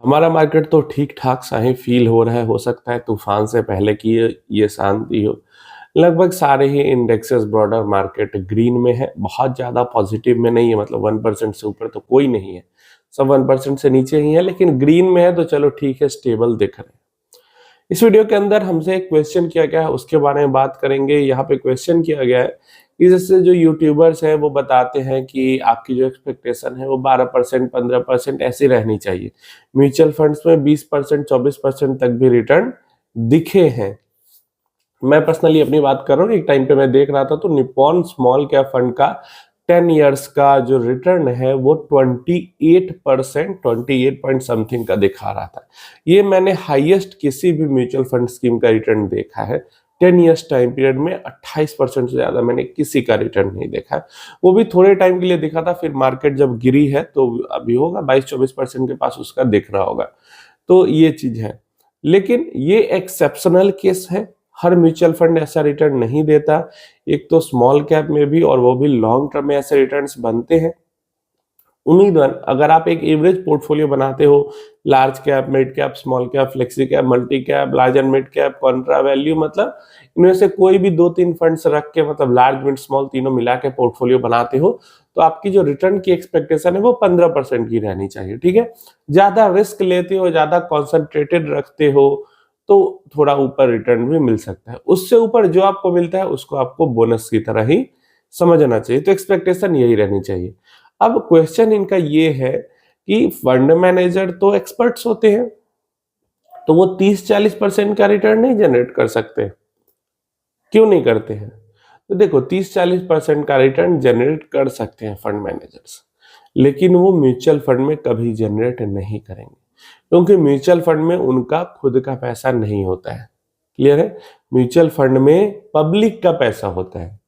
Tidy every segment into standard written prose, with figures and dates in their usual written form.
हमारा मार्केट तो ठीक-ठाक सा ही फ़ील हो रहा है, हो सकता है तूफ़ान से पहले की ये शांति हो। लगभग सारे ही इंडेक्सेस ब्रॉडर मार्केट ग्रीन में है, बहुत ज़्यादा पॉज़िटिव में नहीं है, मतलब 1% से ऊपर तो कोई नहीं है। सब 1% से नीचे ही है, लेकिन ग्रीन में है तो चलो ठीक है, स्टेबल दिख रहे हैं। इस वीडियो के अंदर हमसे एक क्वेश्चन किया गया है, उसके बारे में बात करेंगे। यहाँ पे क्वेश्चन किया गया है कि जैसे जो यूट्यूबर्स हैं वो बताते हैं कि आपकी जो एक्सपेक्टेशन है वो 12%, 15% ऐसी रहनी चाहिए। म्यूचुअल फंड्स में 20%, 24% तक भी रिटर्न दिखे हैं। मैं पर्सनली अपनी बात कर रहा हूँ, एक टाइम पे मैं देख रहा था तो निप्पॉन स्मॉल कैप फंड का 10 इयर्स का जो रिटर्न है वो 28%, 28 पॉइंट समथिंग का दिखा रहा था। ये मैंने हाईएस्ट किसी भी म्यूचुअल फंड स्कीम का रिटर्न देखा है। 10 इयर्स टाइम पीरियड में 28% से ज्यादा मैंने किसी का रिटर्न नहीं देखा है। वो भी थोड़े टाइम के लिए दिखा था, फिर मार्केट जब गिरी है तो अभी होगा 22-24% के पास उसका दिख रहा होगा। तो ये चीज है, लेकिन ये एक्सेप्शनल केस है। हर म्यूचुअल फंड ऐसा रिटर्न नहीं देता। एक तो स्मॉल कैप में भी, और वो भी लॉन्ग टर्म में ऐसे रिटर्न्स बनते हैं। उम्मीदवार अगर आप एक एवरेज पोर्टफोलियो बनाते हो, large cap, mid cap, small cap, flexi cap, multi cap, large and mid cap, Contra value, मतलब इनमें से कोई भी 2-3 फंड्स रख के, मतलब लार्ज, मिड, स्मॉल तीनों मिला के पोर्टफोलियो बनाते हो, तो आपकी जो रिटर्न की एक्सपेक्टेशन है वो 15% की रहनी चाहिए। ठीक है, ज्यादा रिस्क लेते हो, ज्यादा कॉन्सेंट्रेटेड रखते हो तो थोड़ा ऊपर रिटर्न भी मिल सकता है। उससे ऊपर जो आपको मिलता है उसको आपको बोनस की तरह ही समझना चाहिए। तो एक्सपेक्टेशन यही रहनी चाहिए। अब क्वेश्चन इनका ये है कि फंड मैनेजर तो एक्सपर्ट्स होते हैं, तो वो 30-40% का रिटर्न नहीं जनरेट कर सकते? क्यों नहीं करते हैं? तो देखो, 30-40% का रिटर्न जनरेट कर सकते हैं फंड मैनेजर्स, लेकिन वो म्यूचुअल फंड में कभी जनरेट नहीं करेंगे, क्योंकि म्यूचुअल फंड में उनका खुद का पैसा नहीं होता है। क्लियर है? म्यूचुअल फंड में पब्लिक का पैसा होता है,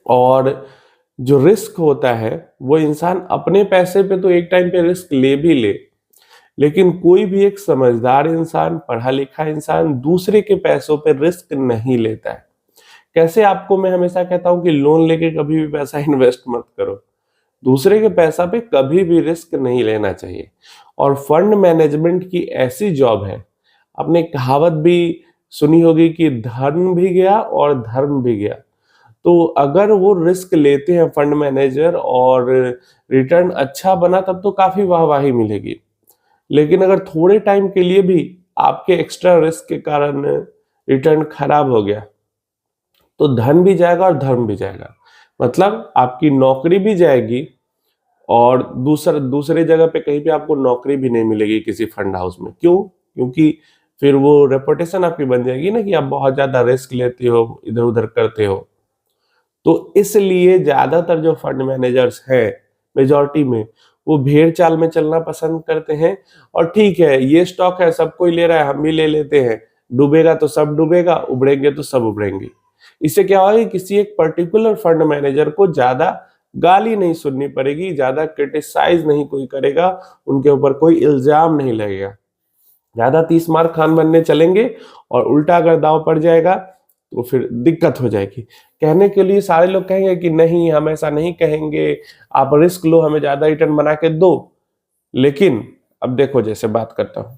और जो रिस्क होता है वो इंसान अपने पैसे पे तो एक टाइम पे रिस्क ले भी ले, लेकिन कोई भी एक समझदार इंसान, पढ़ा लिखा इंसान दूसरे के पैसों पे रिस्क नहीं लेता है। कैसे? आपको मैं हमेशा कहता हूं कि लोन लेके कभी भी पैसा इन्वेस्ट मत करो। दूसरे के पैसा पे कभी भी रिस्क नहीं लेना चाहिए। और फंड मैनेजमेंट की ऐसी जॉब है, आपने कहावत भी सुनी होगी कि धर्म भी गया और धर्म भी गया। तो अगर वो रिस्क लेते हैं फंड मैनेजर और रिटर्न अच्छा बना, तब तो काफी वाहवाही मिलेगी। लेकिन अगर थोड़े टाइम के लिए भी आपके एक्स्ट्रा रिस्क के कारण रिटर्न खराब हो गया, तो धन भी जाएगा और धर्म भी जाएगा। मतलब आपकी नौकरी भी जाएगी, और दूसरे जगह पे कहीं पे आपको नौकरी भी नहीं मिलेगी किसी फंड हाउस में। क्यों? क्योंकि फिर वो रेपुटेशन आपकी बन जाएगी ना कि आप बहुत ज्यादा रिस्क लेते हो, इधर उधर करते हो। तो इसलिए ज्यादातर जो फंड मैनेजर्स हैं, मेजॉरिटी में, वो भेड़ चाल में चलना पसंद करते हैं। और ठीक है, ये स्टॉक है, सब कोई ले रहा है, हम भी ले लेते हैं। डूबेगा तो सब डूबेगा, उबड़ेंगे तो सब उबड़ेंगे। इससे क्या होगा कि किसी एक पर्टिकुलर फंड मैनेजर को ज्यादा गाली नहीं सुननी पड़ेगी, ज्यादा क्रिटिसाइज नहीं कोई करेगा, उनके ऊपर कोई इल्जाम नहीं लगेगा। ज्यादा 30 मार खान बनने चलेंगे, और उल्टा अगर दाव पड़ जाएगा तो फिर दिक्कत हो जाएगी। कहने के लिए सारे लोग कहेंगे कि नहीं, हम ऐसा नहीं कहेंगे, आप रिस्क लो, हमें ज्यादा रिटर्न बना के दो। लेकिन अब देखो, जैसे बात करता हूं,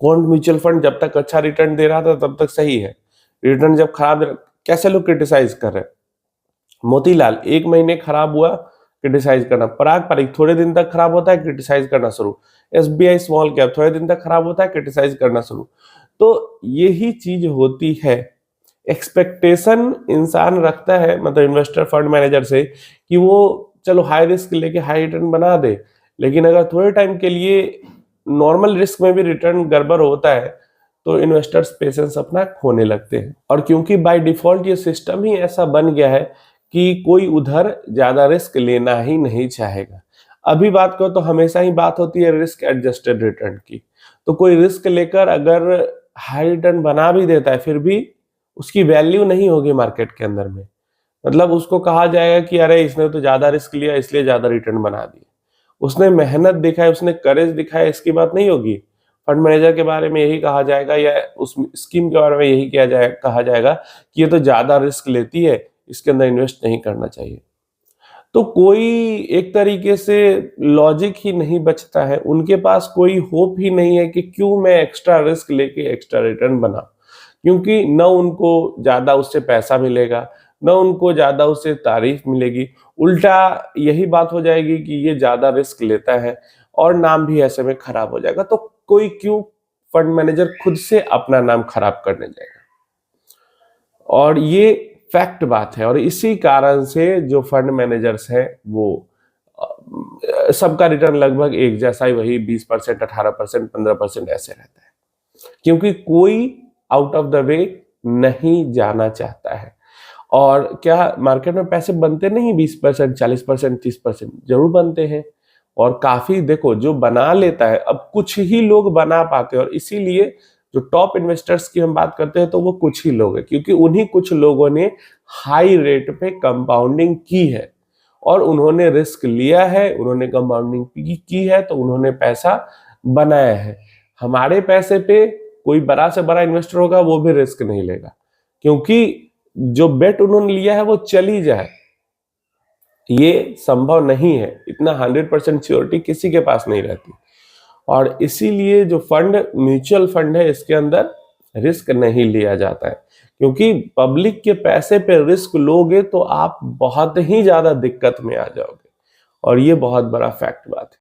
कौन म्यूचुअल फंड जब तक अच्छा रिटर्न दे रहा था तब तक सही है। रिटर्न जब खराब दे रहा, कैसे लोग क्रिटिसाइज कर रहे हैं? मोतीलाल 1 महीने खराब हुआ, क्रिटिसाइज करना। पराग पारिक थोड़े दिन तक खराब होता है, क्रिटिसाइज करना शुरू। एसबीआई स्मॉल कैप थोड़े दिन तक खराब होता है, क्रिटिसाइज करना शुरू। तो यही चीज होती है। एक्सपेक्टेशन इंसान रखता है, मतलब इन्वेस्टर फंड मैनेजर से, कि वो चलो हाई रिस्क लेके हाई रिटर्न बना दे, लेकिन अगर थोड़े टाइम के लिए नॉर्मल रिस्क में भी रिटर्न गड़बड़ होता है तो इन्वेस्टर्स पेशेंस अपना खोने लगते हैं। और क्योंकि बाय डिफॉल्ट ये सिस्टम ही ऐसा बन गया है कि कोई उधर ज्यादा रिस्क लेना ही नहीं चाहेगा। अभी बात करो तो हमेशा ही बात होती है रिस्क एडजस्टेड रिटर्न की। तो कोई रिस्क लेकर अगर हाई रिटर्न बना भी देता है, फिर भी उसकी वैल्यू नहीं होगी मार्केट के अंदर में। मतलब उसको कहा जाएगा कि अरे इसने तो ज्यादा रिस्क लिया इसलिए ज्यादा रिटर्न बना दिया। उसने मेहनत दिखाई, उसने करेज दिखाया, इसकी बात नहीं होगी। फंड मैनेजर के बारे में यही कहा जाएगा, या उस स्कीम के बारे में यही कहा जाएगा कि ये तो ज्यादा रिस्क लेती है, इसके अंदर इन्वेस्ट नहीं करना चाहिए। तो कोई एक तरीके से लॉजिक ही नहीं बचता है, उनके पास कोई होप ही नहीं है कि क्यों मैं एक्स्ट्रा रिस्क लेके एक्स्ट्रा रिटर्न बनाऊं, क्योंकि न उनको ज्यादा उससे पैसा मिलेगा, न उनको ज्यादा उससे तारीफ मिलेगी, उल्टा यही बात हो जाएगी कि ये ज्यादा रिस्क लेता है और नाम भी ऐसे में खराब हो जाएगा। तो कोई क्यों फंड मैनेजर खुद से अपना नाम खराब करने जाएगा। और ये फैक्ट बात है, और इसी कारण से जो फंड मैनेजर्स हैं वो सबका रिटर्न लगभग एक जैसा ही, वही 20%, 18%, 15% ऐसे रहता है, क्योंकि कोई आउट ऑफ द वे नहीं जाना चाहता है। और क्या मार्केट में पैसे बनते नहीं 20%, 40%, 30%, जरूर बनते हैं। और काफी देखो, जो बना लेता है, अब कुछ ही लोग बना पाते हैं, और इसीलिए जो टॉप इन्वेस्टर्स की हम बात करते हैं तो वो कुछ ही लोग हैं, क्योंकि उन्हीं कुछ लोगों ने हाई रेट पे कंपाउंडिंग की है और उन्होंने रिस्क लिया है, उन्होंने कंपाउंडिंग की है, तो उन्होंने पैसा बनाया है। हमारे पैसे पे कोई बड़ा से बड़ा इन्वेस्टर होगा वो भी रिस्क नहीं लेगा, क्योंकि जो बेट उन्होंने लिया है वो चली जाए, ये संभव नहीं है। इतना 100% श्योरिटी किसी के पास नहीं रहती। और इसीलिए जो फंड, म्यूचुअल फंड है, इसके अंदर रिस्क नहीं लिया जाता है, क्योंकि पब्लिक के पैसे पे रिस्क लोगे तो आप बहुत ही ज्यादा दिक्कत में आ जाओगे, और ये बहुत बड़ा फैक्ट बात है।